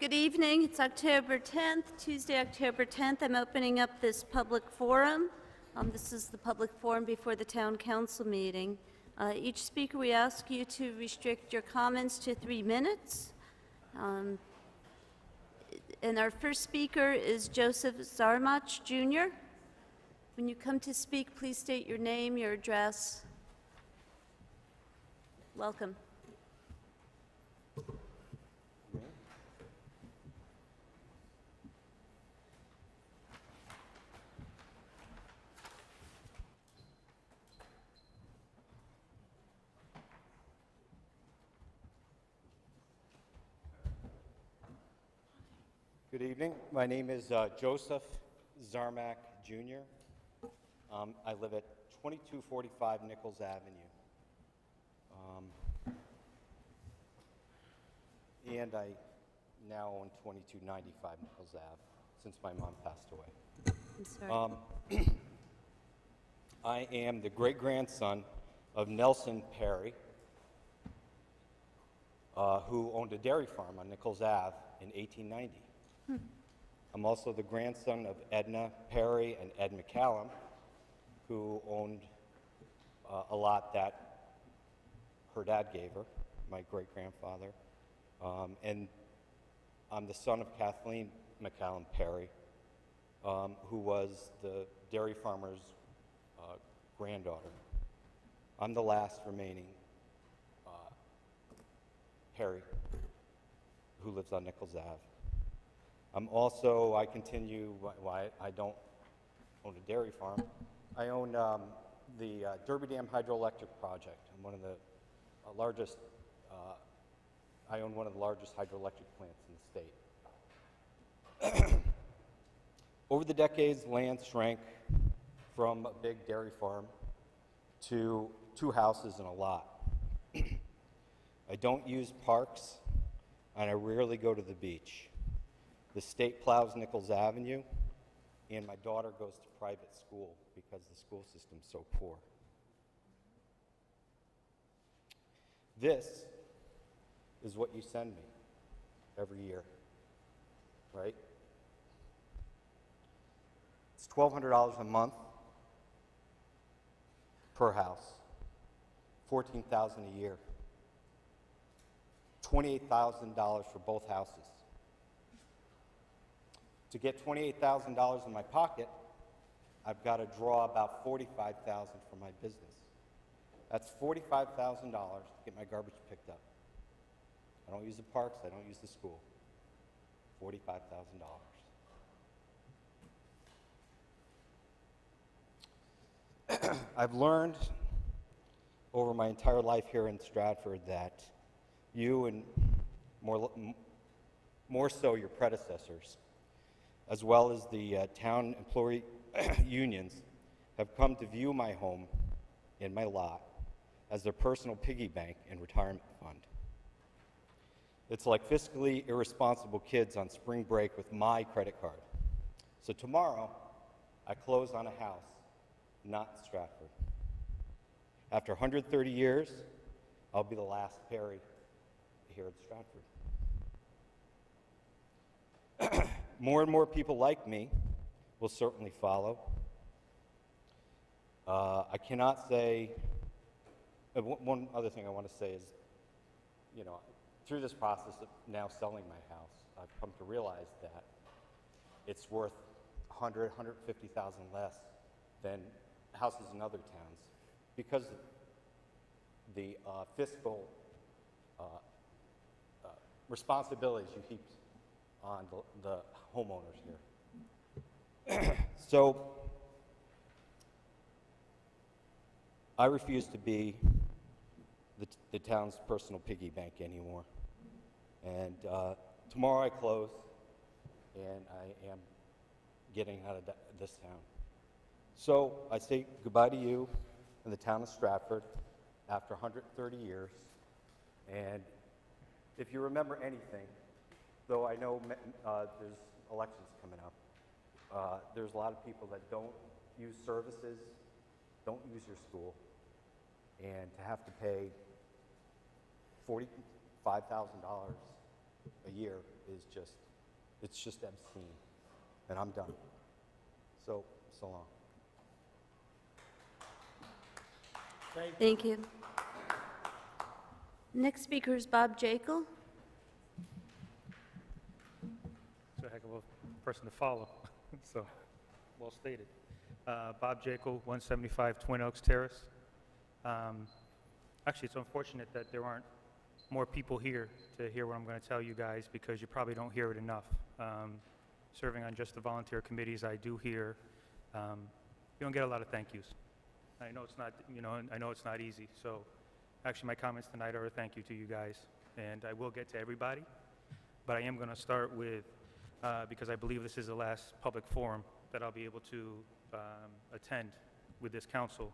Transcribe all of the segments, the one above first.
Good evening. It's October 10th, Tuesday, October 10th. I'm opening up this public forum. This is the public forum before the town council meeting. Each speaker, we ask you to restrict your comments to 3 minutes. And our first speaker is Joseph Szarmach Jr. When you come to speak, please state your name, your address. Welcome. Good evening. My name is Joseph Szarmach Jr. I live at 2245 Nichols Avenue. And I now own 2295 Nichols Ave since my mom passed away. I'm sorry. I am the great-grandson of Nelson Perry, who owned a dairy farm on Nichols Ave in 1890. I'm also the grandson of Edna Perry and Ed McCallum, who owned a lot that her dad gave her, my great-grandfather. And I'm the son of Kathleen McCallum Perry, who was the dairy farmer's granddaughter. I'm the last remaining Perry who lives on Nichols Ave. I continue, I don't own a dairy farm. I own the Derby Dam Hydroelectric Project. I'm one of the largest, I own one of the largest hydroelectric plants in the state. Over the decades, land shrank from a big dairy farm to 2 houses and a lot. I don't use parks, and I rarely go to the beach. The state plows Nichols Avenue, and my daughter goes to private school because the school system's so poor. This is what you send me every year, right? It's $1,200 a month per house, $14,000 a year, $28,000 for both houses. To get $28,000 in my pocket, I've got to draw about $45,000 from my business. That's $45,000 to get my garbage picked up. I don't use the parks, I don't use the school. $45,000. I've learned over my entire life here in Stratford that you and more so your predecessors, as well as the town employee unions, have come to view my home and my lot as their personal piggy bank and retirement fund. It's like fiscally irresponsible kids on spring break with my credit card. So tomorrow, I close on a house, not Stratford. After 130 years, I'll be the last Perry here at Stratford. More and more people like me will certainly follow. I cannot say, one other thing I want to say is, through this process of now selling my house, I've come to realize that it's worth $100,000, $150,000 less than houses in other towns because of the fiscal responsibilities you heaped on the homeowners here. So I refuse to be the town's personal piggy bank anymore. And tomorrow I close, and I am getting out of this town. So I say goodbye to you and the town of Stratford after 130 years. And if you remember anything, though I know there's elections coming up, there's a lot of people that don't use services, don't use your school, and to have to pay $45,000 a year is just, it's just obscene. And I'm done. So long. Thank you. Next speaker is Bob Jekyll. It's a heck of a person to follow, so, well stated. Bob Jekyll, 175 Twin Oaks Terrace. Actually, it's unfortunate that there aren't more people here to hear what I'm going to tell you guys, because you probably don't hear it enough. Serving on just the volunteer committees, I do hear, you don't get a lot of thank yous. I know it's not, I know it's not easy, so actually my comments tonight are a thank you to you guys, and I will get to everybody, but I am going to start with, because I believe this is the last public forum that I'll be able to attend with this council,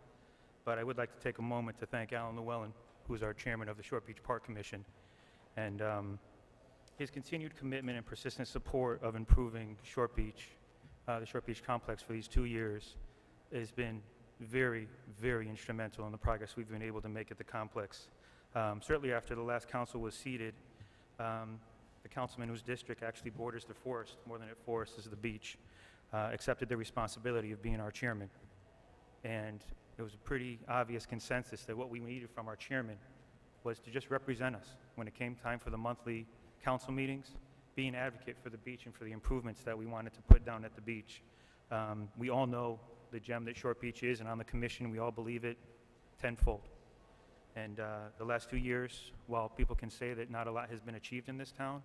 but I would like to take a moment to thank Alan Llewellyn, who is our chairman of the Short Beach Park Commission, and his continued commitment and persistent support of improving Short Beach, the Short Beach complex for these 2 years has been very, very instrumental in the progress we've been able to make at the complex. Certainly after the last council was seated, the councilman whose district actually borders the forest, more than it forests the beach, accepted the responsibility of being our chairman. And it was a pretty obvious consensus that what we needed from our chairman was to just represent us when it came time for the monthly council meetings, be an advocate for the beach and for the improvements that we wanted to put down at the beach. We all know the gem that Short Beach is, and on the commission we all believe it tenfold. And the last 2 years, while people can say that not a lot has been achieved in this town,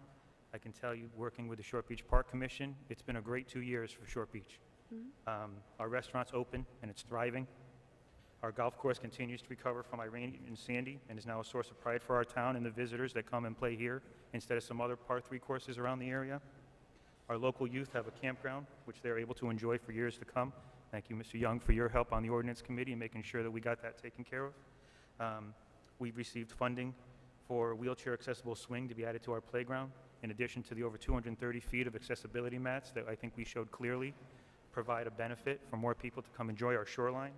I can tell you, working with the Short Beach Park Commission, it's been a great 2 years for Short Beach. Our restaurant's open and it's thriving. Our golf course continues to recover from Irene and Sandy and is now a source of pride for our town and the visitors that come and play here instead of some other par 3 courses around the area. Our local youth have a campground, which they're able to enjoy for years to come. Thank you, Mr. Young, for your help on the ordinance committee and making sure that we got that taken care of. We've received funding for wheelchair accessible swing to be added to our playground, in addition to the over 230 feet of accessibility mats that I think we showed clearly provide a benefit for more people to come enjoy our shoreline.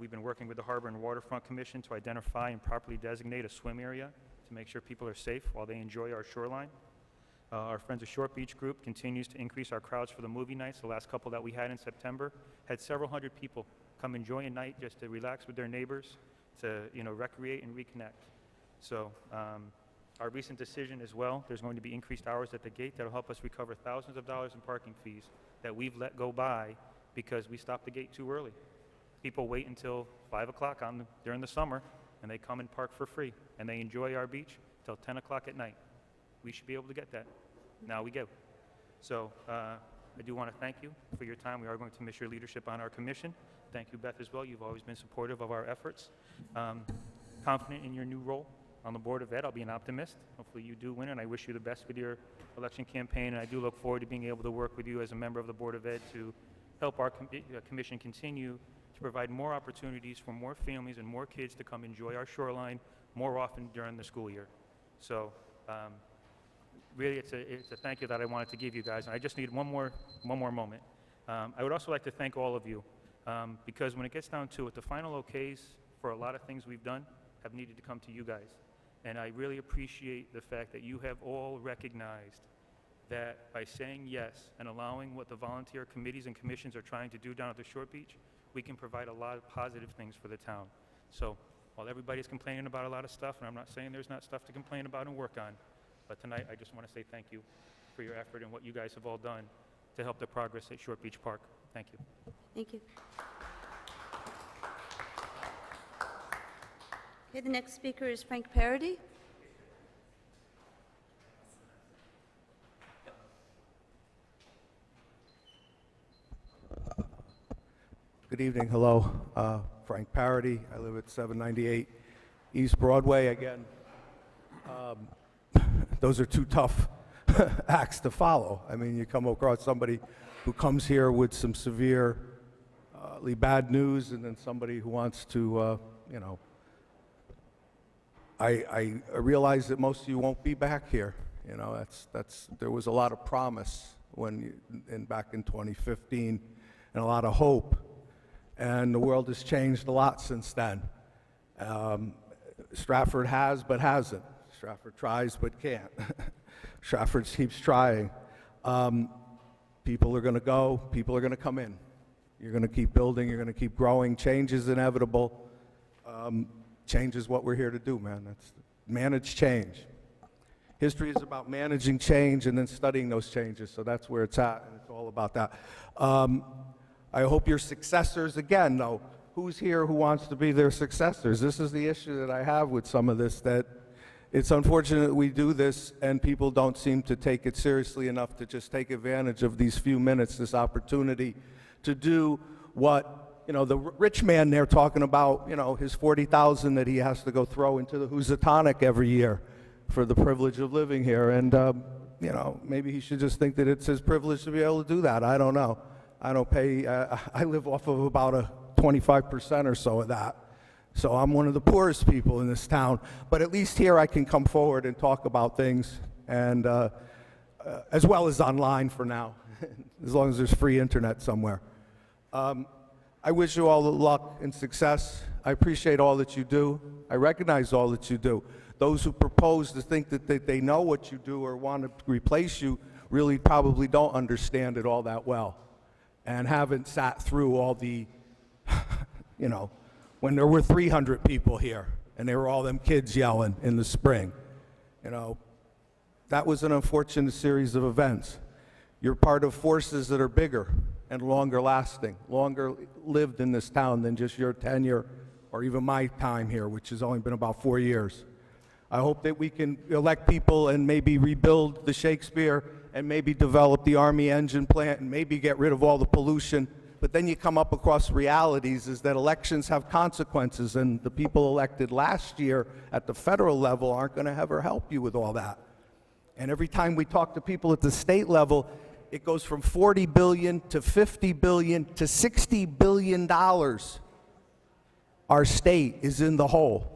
We've been working with the Harbor and Waterfront Commission to identify and properly designate a swim area to make sure people are safe while they enjoy our shoreline. Our Friends of Short Beach group continues to increase our crowds for the movie nights. The last couple that we had in September had several hundred people come enjoy a night just to relax with their neighbors, to recreate and reconnect. So our recent decision as well, there's going to be increased hours at the gate that will help us recover thousands of dollars in parking fees that we've let go by because we stopped the gate too early. People wait until 5 o'clock during the summer and they come and park for free and they enjoy our beach till 10 o'clock at night. We should be able to get that. Now we go. So I do want to thank you for your time. We are going to miss your leadership on our commission. Thank you, Beth, as well. You've always been supportive of our efforts. Confident in your new role on the Board of Ed. I'll be an optimist. Hopefully you do win, and I wish you the best with your election campaign. And I do look forward to being able to work with you as a member of the Board of Ed to help our commission continue to provide more opportunities for more families and more kids to come enjoy our shoreline more often during the school year. So really, it's a thank you that I wanted to give you guys. And I just need one more moment. I would also like to thank all of you because when it gets down to it, the final okays for a lot of things we've done have needed to come to you guys. And I really appreciate the fact that you have all recognized that by saying yes and allowing what the volunteer committees and commissions are trying to do down at the Short Beach, we can provide a lot of positive things for the town. So while everybody's complaining about a lot of stuff, and I'm not saying there's not stuff to complain about and work on, but tonight I just want to say thank you for your effort and what you guys have all done to help the progress at Short Beach Park. Thank you. Thank you. Okay, the next speaker is Frank Paradis. Good evening. Hello. Frank Paradis. I live at 798 East Broadway. Again, those are two tough acts to follow. I mean, you come across somebody who comes here with some severely bad news, and then somebody who wants to, I realize that most of you won't be back here. There was a lot of promise back in 2015, and a lot of hope. And the world has changed a lot since then. Stratford has, but hasn't. Stratford tries, but can't. Stratford keeps trying. People are going to go, people are going to come in. You're going to keep building, you're going to keep growing. Change is inevitable. Change is what we're here to do, man. That's manage change. History is about managing change and then studying those changes, so that's where it's at, and it's all about that. I hope your successors, again, though, who's here who wants to be their successors? This is the issue that I have with some of this, that it's unfortunate that we do this and people don't seem to take it seriously enough to just take advantage of these few minutes, this opportunity to do what, you know, the rich man there talking about, you know, his 40,000 that he has to go throw into the Housatonic every year for the privilege of living here. And, you know, maybe he should just think that it's his privilege to be able to do that. I don't know. I don't pay, I live off of about a 25% or so of that. So I'm one of the poorest people in this town. But at least here I can come forward and talk about things, and as well as online for now, as long as there's free internet somewhere. I wish you all the luck and success. I appreciate all that you do. I recognize all that you do. Those who propose to think that they know what you do or want to replace you really probably don't understand it all that well and haven't sat through all the, you know, when there were 300 people here and they were all them kids yelling in the spring. You know, that was an unfortunate series of events. You're part of forces that are bigger and longer lasting, longer lived in this town than just your tenure or even my time here, which has only been about 4 years. I hope that we can elect people and maybe rebuild the Shakespeare and maybe develop the Army engine plant and maybe get rid of all the pollution. But then you come up across realities is that elections have consequences, and the people elected last year at the federal level aren't going to ever help you with all that. And every time we talk to people at the state level, it goes from $40 billion to $50 billion to $60 billion. Our state is in the hole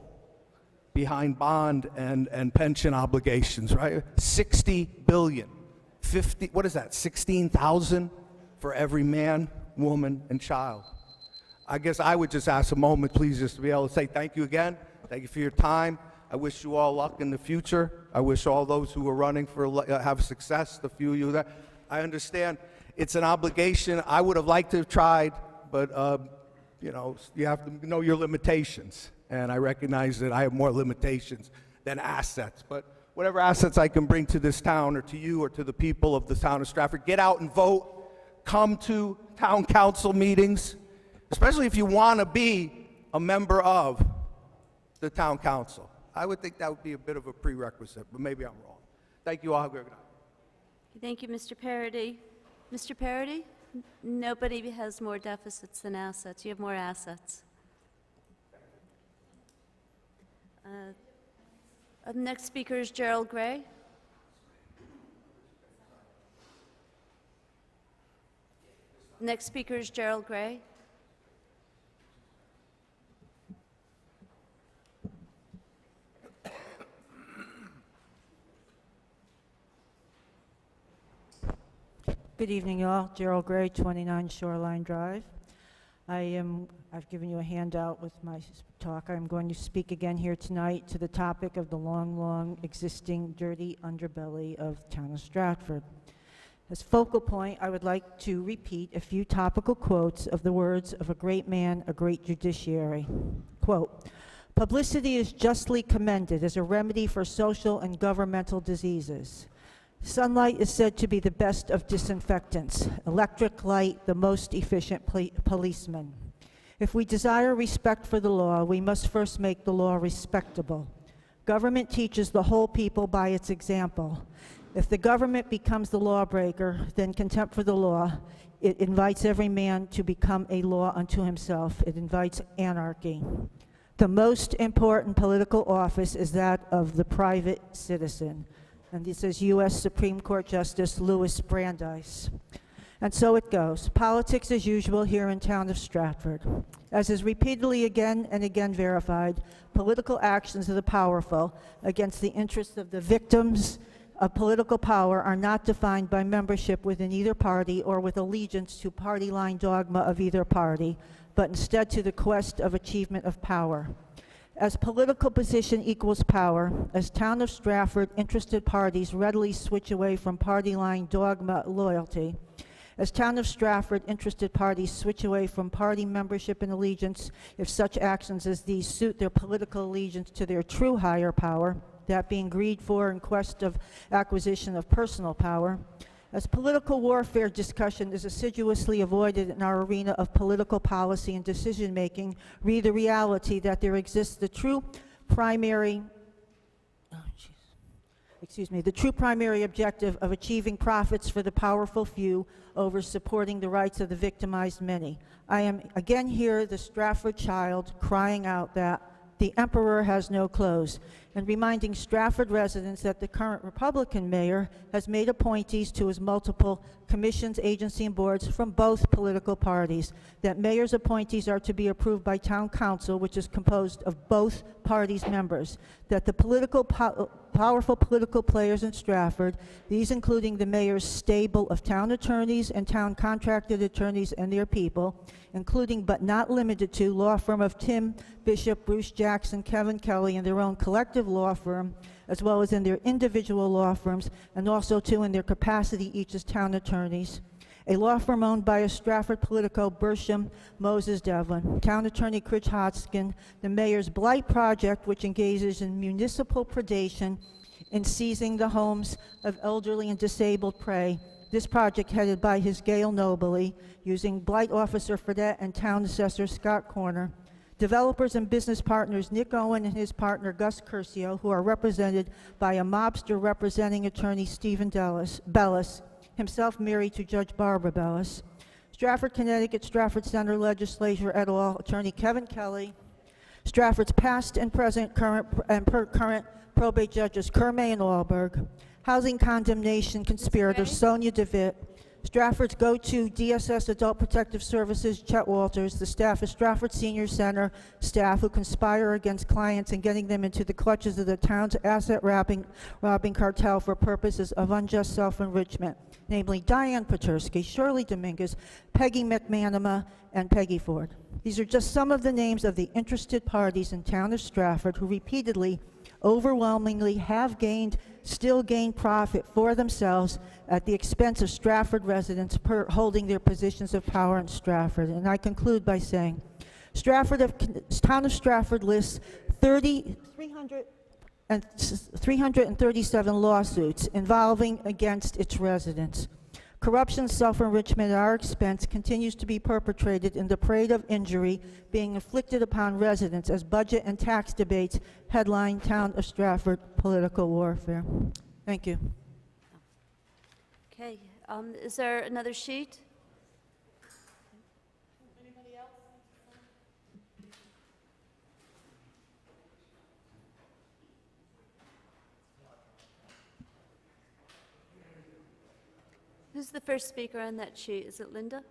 behind bond and pension obligations, right? 60 billion. 50, what is that, 16,000 for every man, woman, and child. I guess I would just ask a moment, please, just to be able to say thank you again. Thank you for your time. I wish you all luck in the future. I wish all those who are running for have success, the few of you that. I understand it's an obligation. I would have liked to have tried, but you know, you have to know your limitations. And I recognize that I have more limitations than assets. But whatever assets I can bring to this town or to you or to the people of the town of Stratford, get out and vote. Come to town council meetings, especially if you want to be a member of the town council. I would think that would be a bit of a prerequisite, but maybe I'm wrong. Thank you all. Have a good night. Thank you, Mr. Paradis. Mr. Paradis? Nobody has more deficits than assets. You have more assets. Next speaker is Gerald Gray. Next speaker is Gerald Gray. Good evening, y'all. Gerald Gray, 29 Shoreline Drive. I've given you a handout with my talk. I'm going to speak again here tonight to the topic of the long existing dirty underbelly of the town of Stratford. As focal point, I would like to repeat a few topical quotes of the words of a great man, a great judiciary. Quote, "Publicity is justly commended as a remedy for social and governmental diseases. Sunlight is said to be the best of disinfectants, electric light the most efficient policeman. If we desire respect for the law, we must first make the law respectable. Government teaches the whole people by its example. If the government becomes the lawbreaker, then contempt for the law. It invites every man to become a law unto himself. It invites anarchy. The most important political office is that of the private citizen." And this is U.S. Supreme Court Justice Louis Brandeis. And so it goes. Politics as usual here in town of Stratford. As is repeatedly again and again verified, political actions of the powerful against the interests of the victims of political power are not defined by membership within either party or with allegiance to party line dogma of either party, but instead to the quest of achievement of power. As political position equals power, as Town of Stratford interested parties readily switch away from party line dogma loyalty, as Town of Stratford interested parties switch away from party membership and allegiance if such actions as these suit their political allegiance to their true higher power, that being greed for and quest of acquisition of personal power, as political warfare discussion is assiduously avoided in our arena of political policy and decision-making, read the reality that there exists the true primary objective of achieving profits for the powerful few over supporting the rights of the victimized many. I am again here, the Stratford child, crying out that the emperor has no clothes, and reminding Stratford residents that the current Republican mayor has made appointees to his multiple commissions, agencies, and boards from both political parties, that mayor's appointees are to be approved by town council, which is composed of both parties' members, that the powerful political players in Stratford, these including the mayor's stable of town attorneys and town contracted attorneys and their people, including but not limited to law firm of Tim Bishop, Bruce Jackson, Kevin Kelly, and their own collective law firm, as well as in their individual law firms, and also too in their capacity each as town attorneys. A law firm owned by a Stratford politico, Bersham Moses Devlin, town attorney Chris Hodgkin, the mayor's Blight Project, which engages in municipal predation in seizing the homes of elderly and disabled prey. This project headed by his Gail Nobley, using Blight Officer Fredette and Town Assessor Scott Corner. Developers and business partners Nick Owen and his partner Gus Curcio, who are represented by a mobster representing attorney Stephen Bellis, himself married to Judge Barbara Bellis. Stratford, Connecticut, Stratford Center Legislature et al., attorney Kevin Kelly. Stratford's past and present current probate judges Kermay and Alberg. Housing condemnation conspirator Sonia DeVitt. Stratford's go-to DSS Adult Protective Services, Chet Walters, the staff of Stratford Senior Center staff who conspire against clients and getting them into the clutches of the town's asset-robbing cartel for purposes of unjust self-enrichment, namely Diane Petersky, Shirley Dominguez, Peggy McManama, and Peggy Ford. These are just some of the names of the interested parties in town of Stratford who repeatedly, overwhelmingly still gain profit for themselves at the expense of Stratford residents holding their positions of power in Stratford. And I conclude by saying, Town of Stratford lists 337 lawsuits involving against its residents. Corruption, self-enrichment at our expense continues to be perpetrated in the parade of injury being inflicted upon residents as budget and tax debates headline Town of Stratford political warfare. Thank you. Okay, is there another sheet? Who's the first speaker on that sheet? Is it Linda?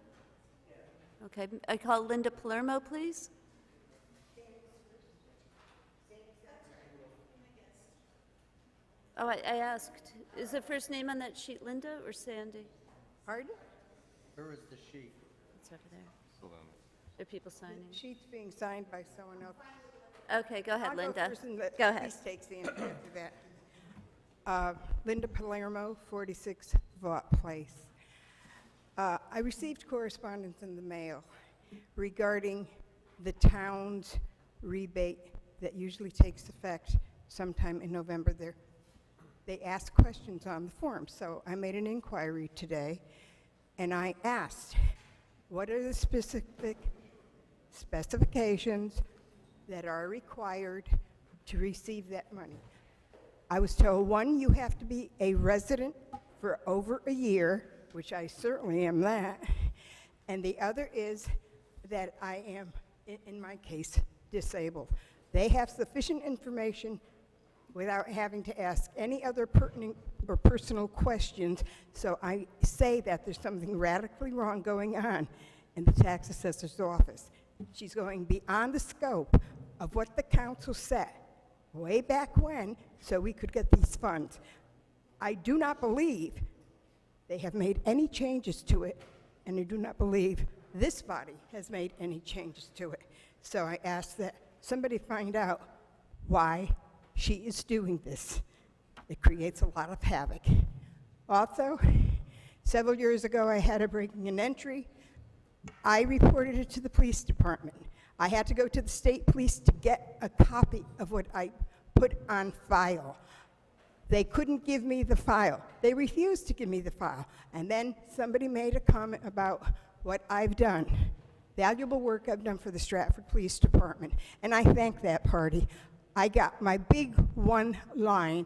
Okay, I call Linda Palermo, please. Oh, I asked. Is the first name on that sheet Linda or Sandy? Pardon? Where is the sheet? It's over there. There are people signing. The sheet's being signed by someone else. Okay, go ahead, I'll go Linda. first and let Go ahead. Keith takes the after that. Linda Palermo, 46 Vaught Place. I received correspondence in the mail regarding the town's rebate that usually takes effect sometime in November. They ask questions on the form, so I made an inquiry today, and I asked, what are the specific specifications that are required to receive that money? I was told, one, you have to be a resident for over a year, which I certainly am that, and the other is that I am, in my case, disabled. They have sufficient information without having to ask any other pertinent or personal questions, so I say that there's something radically wrong going on in the tax assessor's office. She's going beyond the scope of what the council set way back when so we could get these funds. I do not believe they have made any changes to it, and I do not believe this body has made any changes to it. So I ask that somebody find out why she is doing this. It creates a lot of havoc. Also, several years ago, I had a breaking and entry. I reported it to the police department. I had to go to the state police to get a copy of what I put on file. They couldn't give me the file. They refused to give me the file. And then somebody made a comment about what I've done, valuable work I've done for the Stratford Police Department. And I thank that party. I got my big one line,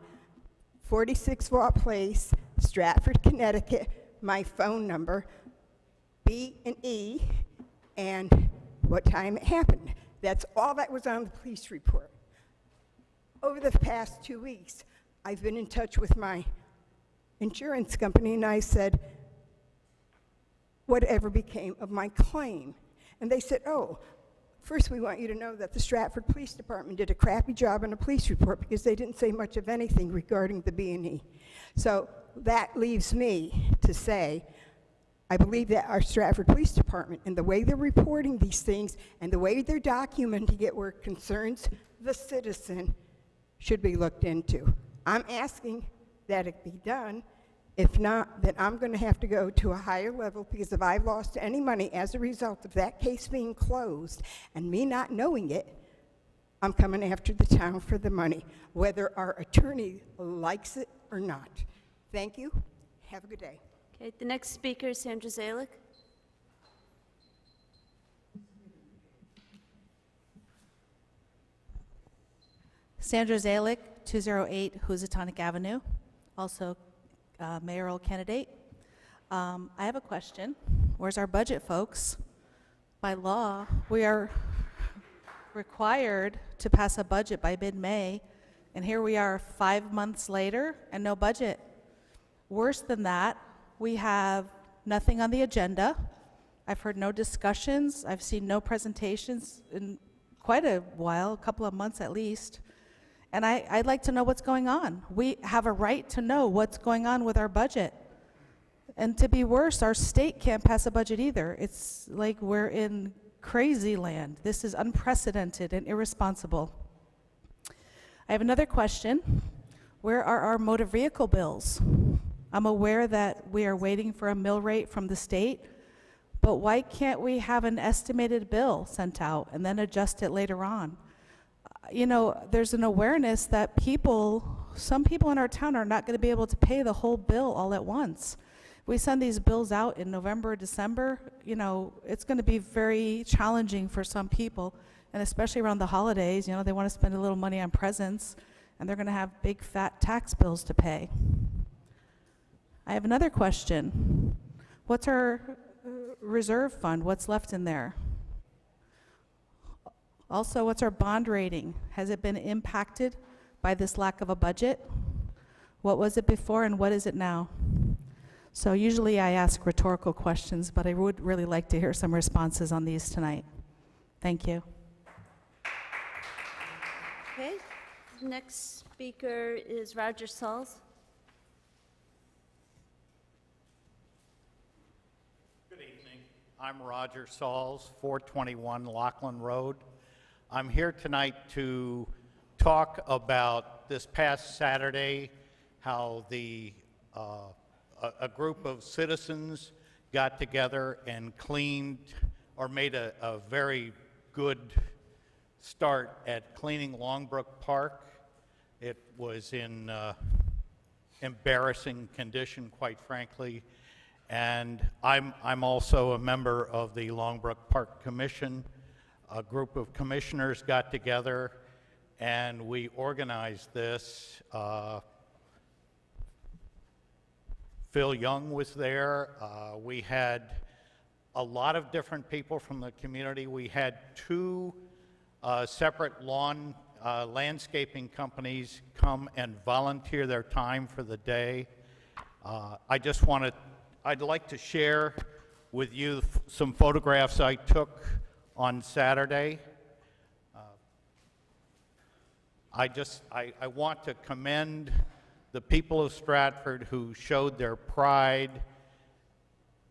46 Vaughan Place, Stratford, Connecticut, my phone number, B and E, and what time it happened. That's all that was on the police report. Over the past 2 weeks, I've been in touch with my insurance company, and I said, whatever became of my claim? And they said, oh, first we want you to know that the Stratford Police Department did a crappy job on a police report because they didn't say much of anything regarding the B&E. So that leaves me to say, I believe that our Stratford Police Department and the way they're reporting these things and the way they're documenting it where it concerns the citizen should be looked into. I'm asking that it be done. If not, then I'm going to have to go to a higher level, because if I've lost any money as a result of that case being closed and me not knowing it, I'm coming after the town for the money, whether our attorney likes it or not. Thank you. Have a good day. Okay, the next speaker is Sandra Zalick. Sandra Zalick, 208 Housatonic Avenue, also mayoral candidate. I have a question. Where's our budget, folks? By law, we are required to pass a budget by mid-May, and here we are 5 months later and no budget. Worse than that, we have nothing on the agenda. I've heard no discussions. I've seen no presentations in quite a while, a couple of months at least. And I'd like to know what's going on. We have a right to know what's going on with our budget. And to be worse, our state can't pass a budget either. It's like we're in crazy land. This is unprecedented and irresponsible. I have another question. Where are our motor vehicle bills? I'm aware that we are waiting for a mill rate from the state, but why can't we have an estimated bill sent out and then adjust it later on? You know, there's an awareness that some people in our town are not going to be able to pay the whole bill all at once. We send these bills out in November, December, you know, it's going to be very challenging for some people, and especially around the holidays, you know, they want to spend a little money on presents, and they're going to have big fat tax bills to pay. I have another question. What's our reserve fund? What's left in there? Also, what's our bond rating? Has it been impacted by this lack of a budget? What was it before and what is it now? So usually I ask rhetorical questions, but I would really like to hear some responses on these tonight. Thank you. Okay, next speaker is Roger Sauls. Good evening. I'm Roger Sauls, 421 Lachlan Road. I'm here tonight to talk about this past Saturday, how a group of citizens got together and cleaned, or made a very good start at cleaning Longbrook Park. It was in embarrassing condition, quite frankly. And I'm also a member of the Longbrook Park Commission. A group of commissioners got together and we organized this. Phil Young was there. We had a lot of different people from the community. We had two separate landscaping companies come and volunteer their time for the day. I'd like to share with you some photographs I took on Saturday. I want to commend the people of Stratford who showed their pride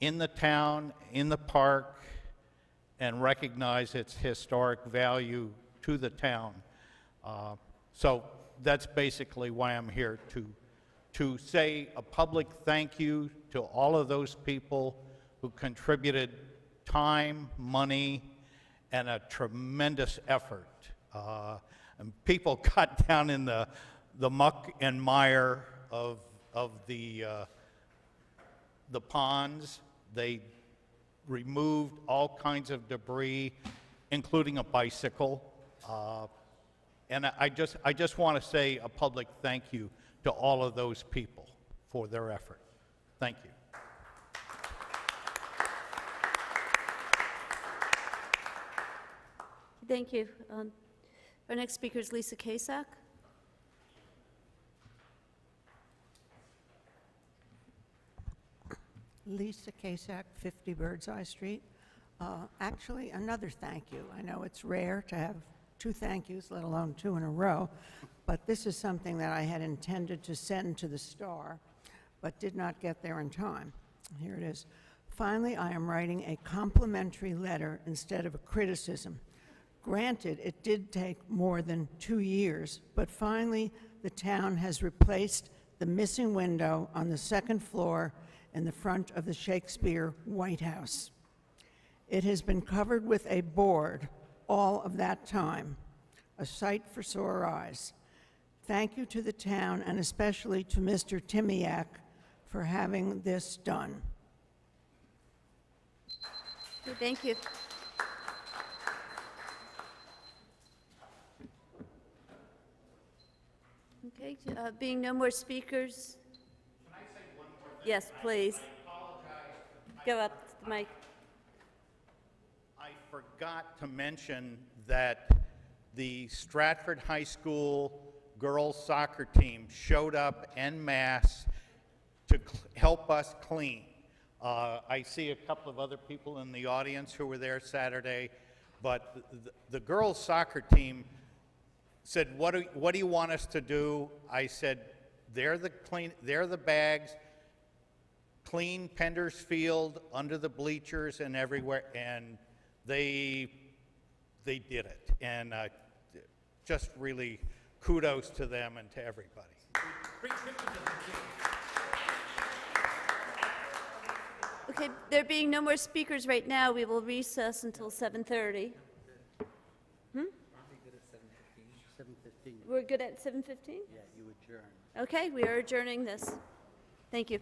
in the town, in the park, and recognize its historic value to the town. So that's basically why I'm here, to say a public thank you to all of those people who contributed time, money, and a tremendous effort. And people got down in the muck and mire of the ponds. They removed all kinds of debris, including a bicycle. And I just want to say a public thank you to all of those people for their effort. Thank you. Thank you. Our next speaker is Lisa Kasak. Lisa Kasak, 50 Birdseye Street. Actually, another thank you. I know it's rare to have 2 thank yous, let alone 2 in a row, but this is something that I had intended to send to the Star, but did not get there in time. Here it is. Finally, I am writing a complimentary letter instead of a criticism. Granted, it did take more than 2 years, but finally the town has replaced the missing window on the 2nd floor in the front of the Shakespeare White House. It has been covered with a board all of that time, a sight for sore eyes. Thank you to the town and especially to Mr. Timiak for having this done. Okay, thank you. Okay, being no more speakers. Can I say one more thing? Yes, please. I apologize. Go up to the mic. I forgot to mention that the Stratford High School girls soccer team showed up en masse to help us clean. I see a couple of other people in the audience who were there Saturday, but the girls soccer team said, what do you want us to do? I said, they're the bags, clean Pender's Field, under the bleachers and everywhere, and they did it. And just really kudos to them and to everybody. Okay, there being no more speakers right now, we will recess until 7:30. We're good at 7:15? Yeah, you adjourn. Okay, we are adjourning this. Thank you.